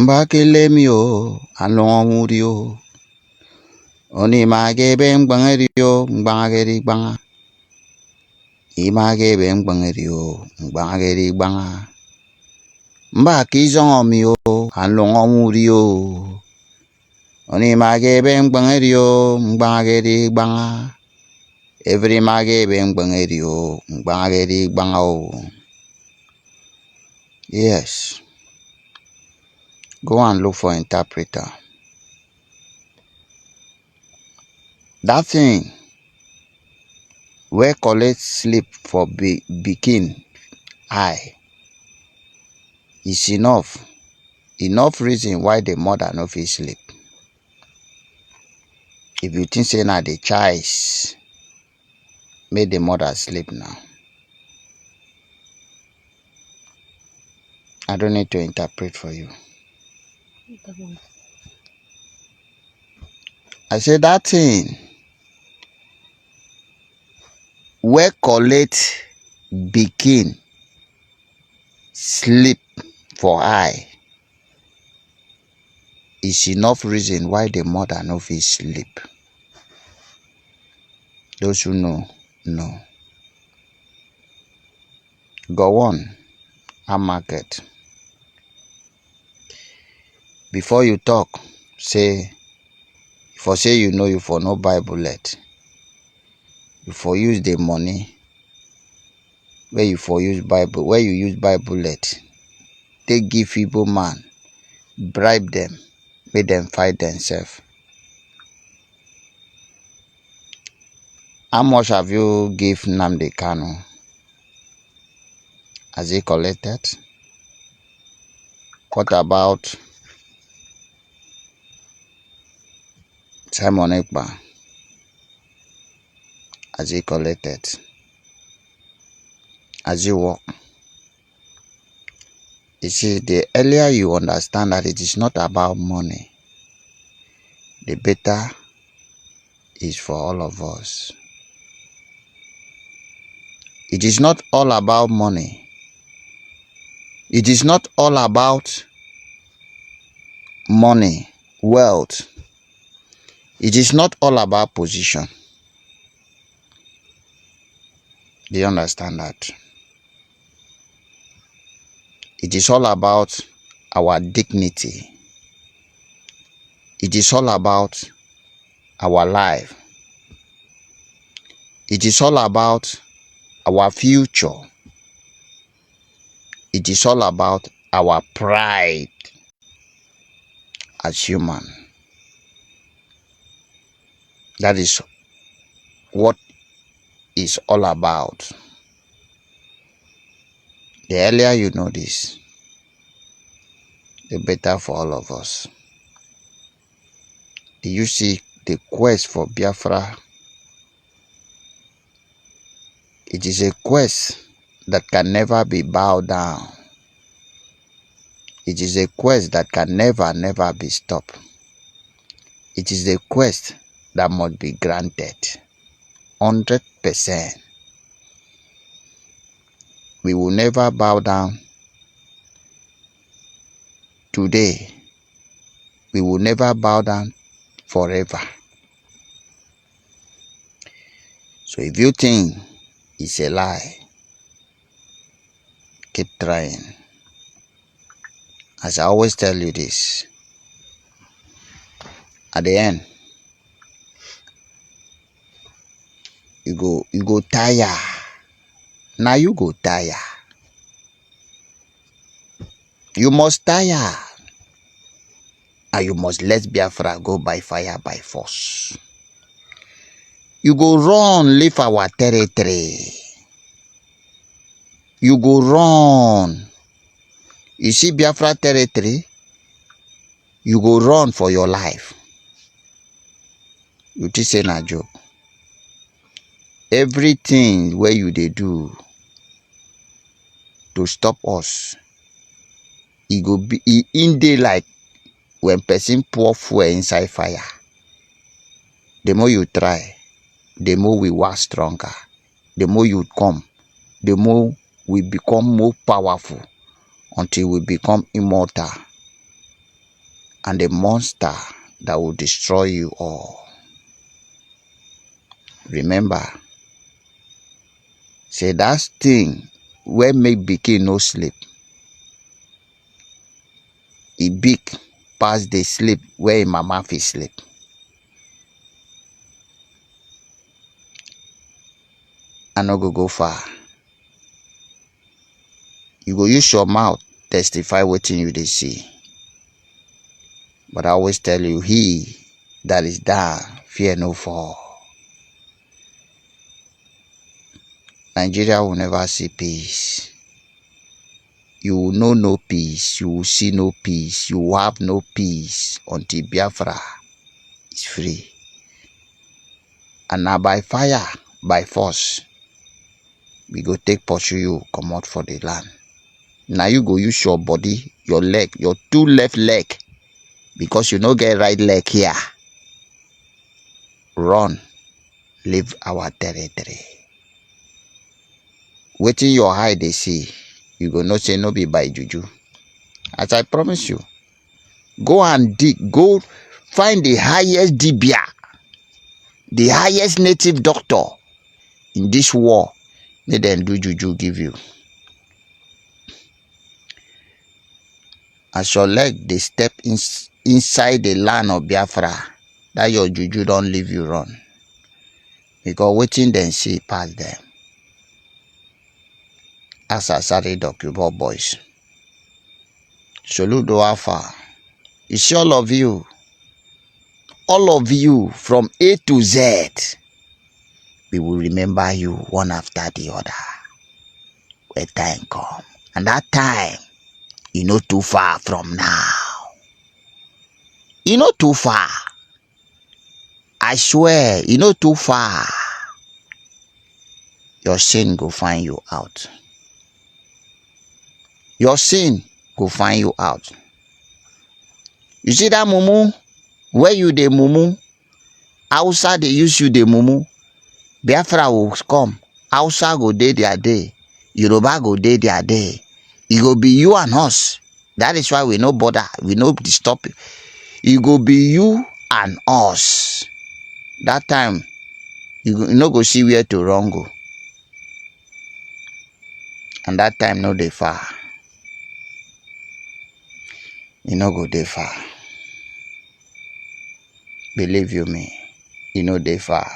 Mbakelemio alongurio oni mage ben bangerio bangeri banga image ben bangerio bangeri banga mbaki zongomio alongurio oni mage ben bangerio bangeri banga every mage ben bangerio bangeri banga oh. Yes, go and look for interpreter. That thing where collect sleep for begin eye is enough reason why the mother no fit sleep. If you think say na the choice make the mother sleep now, I don't need to interpret for you. I say that thing where collect begin sleep for eye is enough reason why the mother no fit sleep. Those who know. Go on, a market. Before you talk, say, for say you know you for no Bible let. You for use the money where you for use Bible, where you use Bible let. They give feeble man, bribe them, make them fight themselves. How much have you give Nnamdi Kanu? Has he collected? What about Simon Ekpa? Has he collected? Has he worked? You see, the earlier you understand that it is not about money, the better is for all of us. It is not all about money. It is not all about money, wealth. It is not all about position. Do you understand that? It is all about our dignity. It is all about our life. It is all about our future. It is all about our pride as human. That is what it's all about. The earlier you know this, the better for all of us. Do you see the quest for Biafra? It is a quest that can never be bowed down. It is a quest that can never be stopped. It is a quest that must be granted 100%. We will never bow down today. We will never bow down forever. So if you think it's a lie, keep trying. As I always tell you this, at the end, you go tire. Now you go tire. You must tire. And you must let Biafra go by fire, by force. You go run, leave our territory. You go run. You see Biafra territory, you go run for your life. You just say na joke. Everything where you they do to stop us, it go be in daylight when person pour fuel inside fire. The more you try, the more we work stronger. The more you come, the more we become more powerful until we become immortal. and the monster that will destroy you all. Remember, say that thing where make pikin no sleep, e big pass the sleep where im mama fit sleep. I no go far. You go use your mouth testify wetin you dey see. But I always tell you, he that is down, fear no fall. Nigeria will never see peace. You will know no peace. You will see no peace. You will have no peace until Biafra is free. And now by fire, by force, we go take pursue you, come out for the land. Now you go use your body, your leg, your two left leg, because you no get right leg here. Run, leave our territory. Wetin your eye dey see, you go know say no be by juju. As I promise you, go and dig, go find the highest dibia, the highest native doctor in this war. Make them do juju give you. As your leg they step inside the land of Biafra, that your juju don't leave you run. Because waiting then see past them. As I started document boys. Soludo Alpha. You see all of you from A to Z, we will remember you one after the other when time come. And that time, you know too far from now. You know too far. I swear, you know too far. Your sin go find you out. Your sin go find you out. You see that mumu? Where you the mumu? Outside they use you the mumu. Biafra will come. Hausa go day their day. Yoruba go day their day. It go be you and us. That is why we no bother. We no stop. It go be you and us. That time, you no go see where to run go. And that time no dey far. You no go dey far. Believe you me. You no dey far.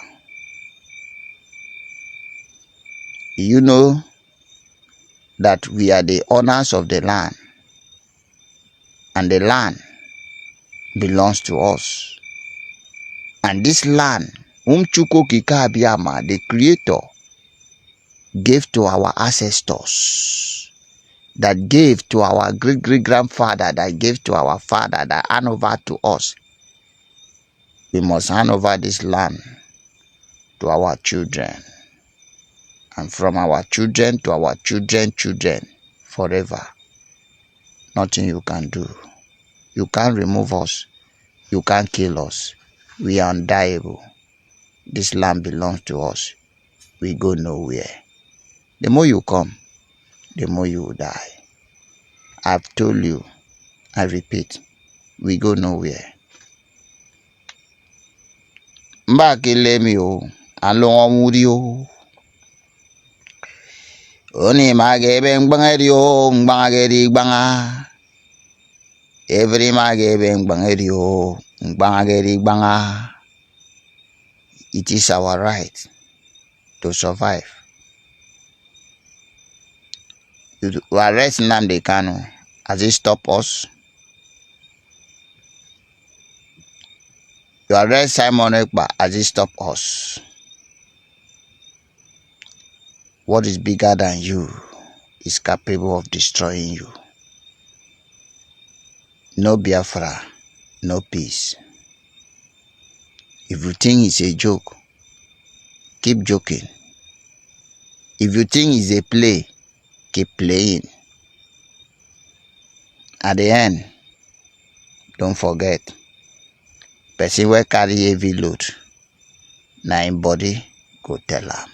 You know that we are the owners of the land, and the land belongs to us. And this land, Chuko Kikabiyama, the creator, gave to our ancestors, that gave to our great-great-grandfather, that gave to our father, that hand over to us. We must hand over this land to our children. And from our children to our children's children, forever. Nothing you can do. You can't remove us. You can't kill us. We are undiable. This land belongs to us. We go nowhere. The more you come, the more you will die. I've told you, I repeat, we go nowhere. Mbakilemi o, alomuri o. Oni magebe ngbangeri o, ngbangeri gbanga. Every magebe ngbangeri o, ngbangeri gbanga. It is our right to survive. You arrest Nnamdi Kanu. Has it stopped us? You arrest Simon Ekpa. Has it stopped us? What is bigger than you is capable of destroying you. No Biafra, no peace. If you think it's a joke, keep joking. If you think it's a play, keep playing. At the end, don't forget, person will carry heavy load. Now in body, go tell am.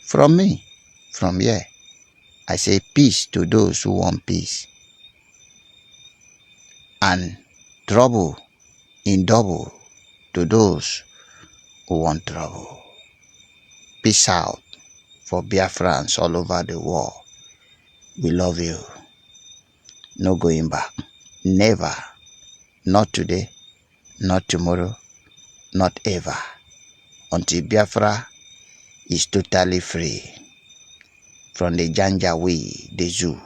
From me, from here, I say peace to those who want peace. And Trouble in double to those who want trouble. Peace out for Biafrans all over the world. We love you. No going back. Never. Not today. Not tomorrow. Not ever. Until Biafra is totally free from the Janjaweed, the zoo.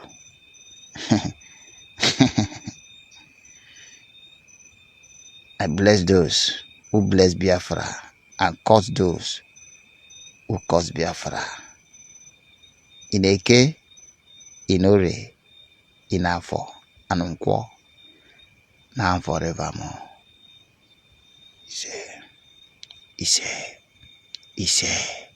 I bless those who bless Biafra and curse those who curse Biafra. In Eke, in Ore, in Afo, and Nkwo, now and forevermore. Ise, Ise, Ise.